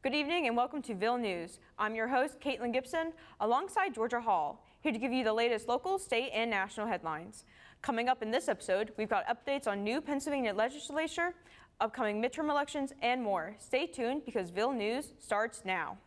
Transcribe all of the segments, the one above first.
Good evening and welcome to Ville News. I'm your host, Caitlin Gibson, alongside Georgea Hall, here to give you the latest local, state, and national headlines. Coming up in this episode, we've got updates on new Pennsylvania legislature, upcoming midterm elections, and more. Stay tuned because Ville News starts now.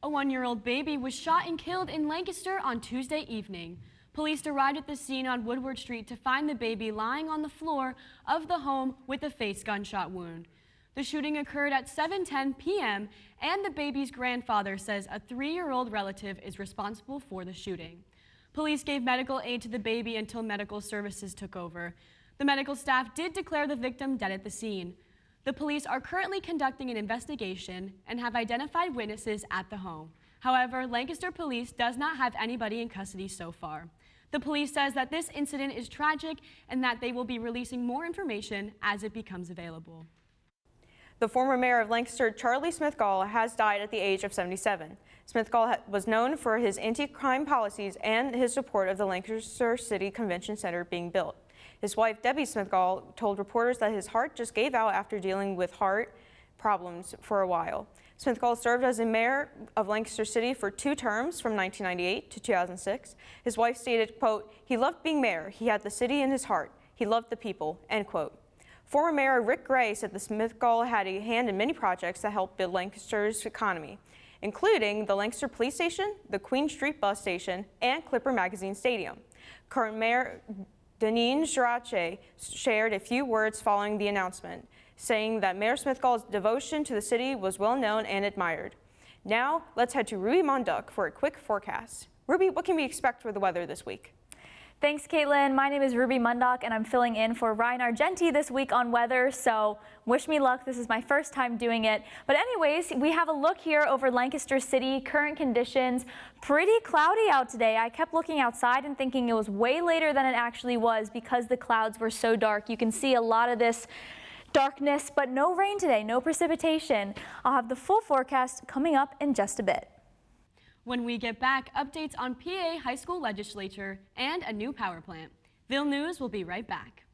A one-year-old baby was shot and killed in Lancaster on Tuesday evening. Police arrived at the scene on Woodward Street to find the baby lying on the floor of the home with a face gunshot wound. The shooting occurred at 7:10 p.m. and the baby's grandfather says a 3-year-old relative is responsible for the shooting. Police gave medical aid to the baby until medical services took over. The medical staff did declare the victim dead at the scene. The police are currently conducting an investigation and have identified witnesses at the home. However, Lancaster Police does not have anybody in custody so far. The police says that this incident is tragic and that they will be releasing more information as it becomes available. The former mayor of Lancaster, Charlie Smith-Gall, has died at the age of 77. Smith-Gall was known for his anti-crime policies and his support of the Lancaster City Convention Center being built. His wife, Debbie Smith-Gall, told reporters that his heart just gave out after dealing with heart problems for a while. Smith-Gall served as a mayor of Lancaster City for 2 terms from 1998 to 2006. His wife stated, quote, "He loved being mayor. He had the city in his heart. He loved the people," end quote. Former Mayor Rick Gray said the Smith-Gall had a hand in many projects that helped build Lancaster's economy, including the Lancaster Police Station, the Queen Street Bus Station, and Clipper Magazine Stadium. Current Mayor Georgea shared a few words following the announcement, saying that Mayor Smith-Gall's devotion to the city was well known and admired. Now, let's head to Ruby Mundok for a quick forecast. Ruby, what can we expect for the weather this week? Thanks, Caitlin. My name is Ruby Mundok, and I'm filling in for Ryan Argenti this week on weather, so wish me luck. This is my first time doing it. But anyways, we have a look here over Lancaster City. Current conditions, pretty cloudy out today. I kept looking outside and thinking it was way later than it actually was because the clouds were so dark. You can see a lot of this darkness, but no rain today, no precipitation. I'll have the full forecast coming up in just a bit. When we get back, updates on PA high school legislature and a new power plant. Ville News will be right back.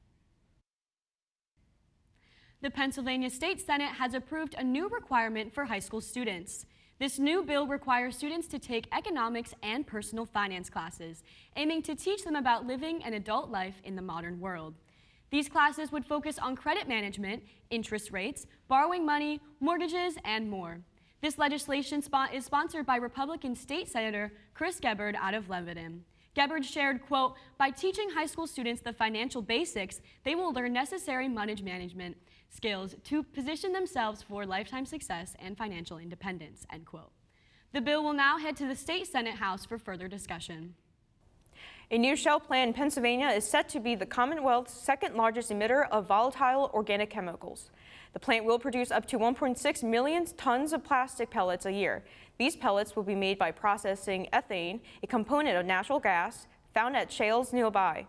The Pennsylvania State Senate has approved a new requirement for high school students. This new bill requires students to take economics and personal finance classes, aiming to teach them about living an adult life in the modern world. These classes would focus on credit management, interest rates, borrowing money, mortgages, and more. This legislation is sponsored by Republican State Senator Chris Gebhard out of Lebanon. Gebhard shared, quote, "By teaching high school students the financial basics, they will learn necessary money management skills to position themselves for lifetime success and financial independence," end quote. The bill will now head to the State Senate House for further discussion. A new shell plant in Pennsylvania is set to be the Commonwealth's second largest emitter of volatile organic chemicals. The plant will produce up to 1.6 million tons of plastic pellets a year. These pellets will be made by processing ethane, a component of natural gas found at shales nearby.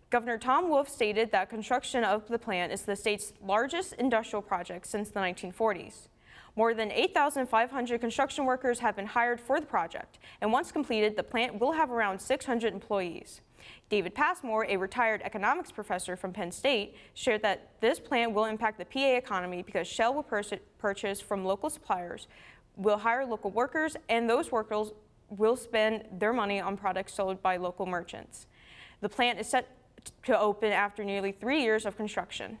Governor Tom Wolf stated that construction of the plant is the state's largest industrial project since the 1940s. More than 8,500 construction workers have been hired for the project, and once completed, the plant will have around 600 employees. David Passmore, a retired economics professor from Penn State, shared that this plant will impact the PA economy because Shell will purchase from local suppliers, will hire local workers, and those workers will spend their money on products sold by local merchants. The plant is set to open after nearly 3 years of construction.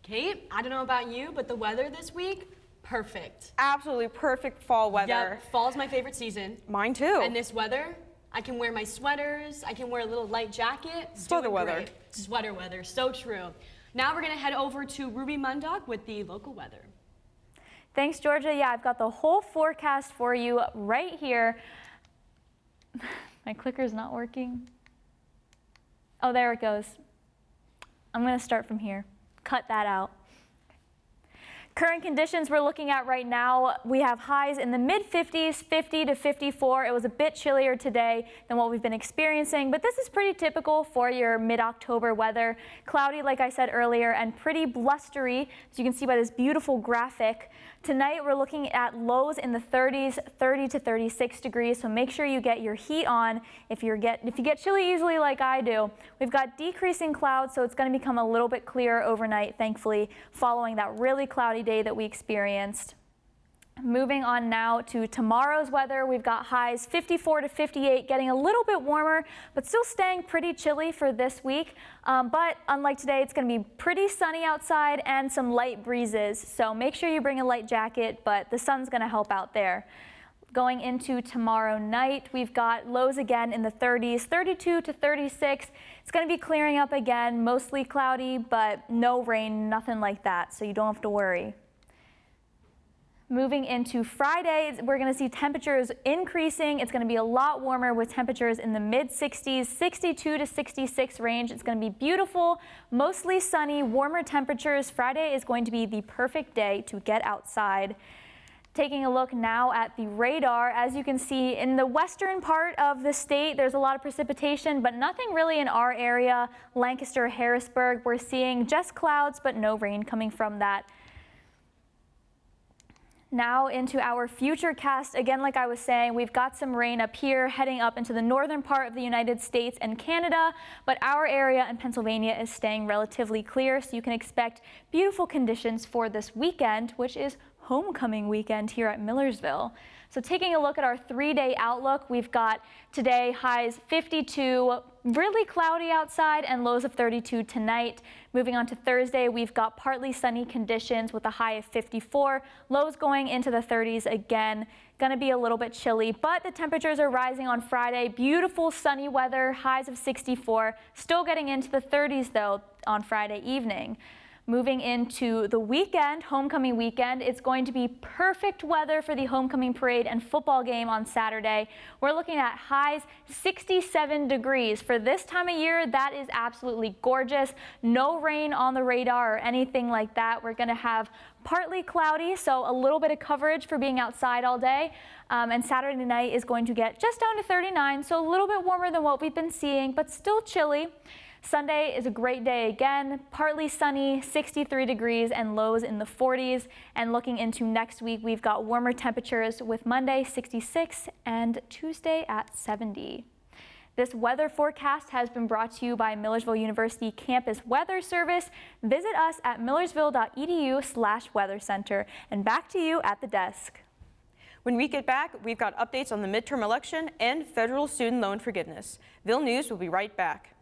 Kate, I don't know about you, but the weather this week, perfect. Absolutely perfect fall weather. Yep, fall's my favorite season. Mine too. And this weather, I can wear my sweaters, I can wear a little light jacket. Sweater weather. Great. Sweater weather, so true. Now we're gonna head over to Ruby Mundok with the local weather. Thanks, Georgea. Yeah, I've got the whole forecast for you right here. My clicker's not working. Oh, there it goes. I'm gonna start from here. Cut that out. Current conditions we're looking at right now, we have highs in the mid-50s, 50 to 54. It was a bit chillier today than what we've been experiencing, but this is pretty typical for your mid-October weather. Cloudy, like I said earlier, and pretty blustery, as you can see by this beautiful graphic. Tonight we're looking at lows in the 30s, 30 to 36 degrees, so make sure you get your heat on if you get chilly easily like I do. We've got decreasing clouds, so it's going to become a little bit clearer overnight, thankfully, following that really cloudy day that we experienced. Moving on now to tomorrow's weather, we've got highs 54 to 58, getting a little bit warmer, but still staying pretty chilly for this week. But unlike today, it's going to be pretty sunny outside and some light breezes. So make sure you bring a light jacket, but the sun's going to help out there. Going into tomorrow night, we've got lows again in the 30s, 32 to 36. It's going to be clearing up again, mostly cloudy, but no rain, nothing like that, so you don't have to worry. Moving into Friday, we're going to see temperatures increasing. It's going to be a lot warmer with temperatures in the mid-60s, 62 to 66 range. It's going to be beautiful, mostly sunny, warmer temperatures. Friday is going to be the perfect day to get outside. Taking a look now at the radar, as you can see in the western part of the state, there's a lot of precipitation, but nothing really in our area. Lancaster, Harrisburg, we're seeing just clouds, but no rain coming from that. Now into our futurecast. Again, like I was saying, we've got some rain up here heading up into the northern part of the United States and Canada, but our area in Pennsylvania is staying relatively clear, so you can expect beautiful conditions for this weekend, which is homecoming weekend here at Millersville. So taking a look at our 3-day outlook, we've got today highs 52, really cloudy outside, and lows of 32 tonight. Moving on to Thursday, we've got partly sunny conditions with a high of 54, lows going into the 30s again. Going to be a little bit chilly, but the temperatures are rising on Friday. Beautiful sunny weather, highs of 64, still getting into the 30s though on Friday evening. Moving into the weekend, homecoming weekend, it's going to be perfect weather for the homecoming parade and football game on Saturday. We're looking at highs 67 degrees. For this time of year, that is absolutely gorgeous. No rain on the radar or anything like that. We're going to have partly cloudy, so a little bit of coverage for being outside all day. And Saturday night is going to get just down to 39, so a little bit warmer than what we've been seeing, but still chilly. Sunday is a great day again, partly sunny, 63 degrees and lows in the 40s. And looking into next week, we've got warmer temperatures with Monday 66 and Tuesday at 70. This weather forecast has been brought to you by Millersville University Campus Weather Service. Visit us at millersville.edu/weathercenter. And back to you at the desk. When we get back, we've got updates on the midterm election and federal student loan forgiveness. Ville News will be right back.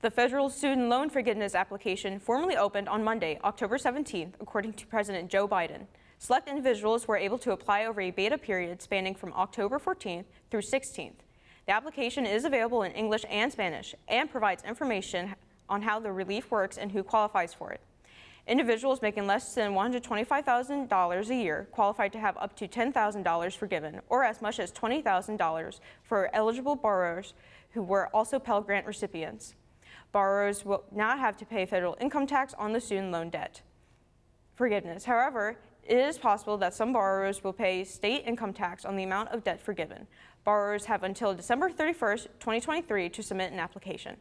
The federal student loan forgiveness application formally opened on Monday, October 17th, according to President Joe Biden. Select individuals were able to apply over a beta period spanning from October 14th through 16th. The application is available in English and Spanish and provides information on how the relief works and who qualifies for it. Individuals making less than $125,000 a year qualified to have up to $10,000 forgiven, or as much as $20,000 for eligible borrowers who were also Pell Grant recipients. Borrowers will not have to pay federal income tax on the student loan debt forgiveness. However, it is possible that some borrowers will pay state income tax on the amount of debt forgiven. Borrowers have until December 31st, 2023 to submit an application.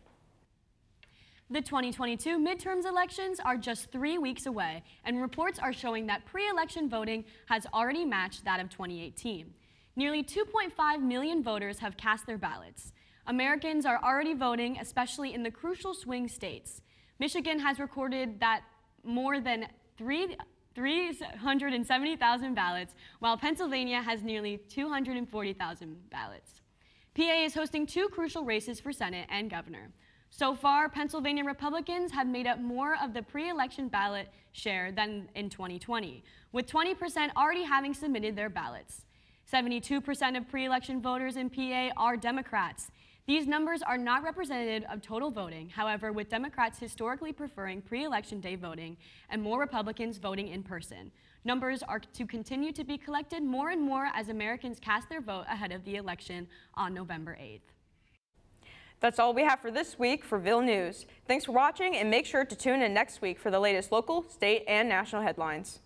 The 2022 midterms elections are just 3 weeks away, and reports are showing that pre-election voting has already matched that of 2018. Nearly 2.5 million voters have cast their ballots. Americans are already voting, especially in the crucial swing states. Michigan has recorded that more than 370,000 ballots, while Pennsylvania has nearly 240,000 ballots. PA is hosting 2 crucial races for Senate and governor. So far, Pennsylvania Republicans have made up more of the pre-election ballot share than in 2020, with 20% already having submitted their ballots. 72% of pre-election voters in PA are Democrats. These numbers are not representative of total voting, however, with Democrats historically preferring pre-election day voting and more Republicans voting in person. Numbers are to continue to be collected more and more as Americans cast their vote ahead of the election on November 8th. That's all we have for this week for Ville News. Thanks for watching, and make sure to tune in next week for the latest local, state, and national headlines.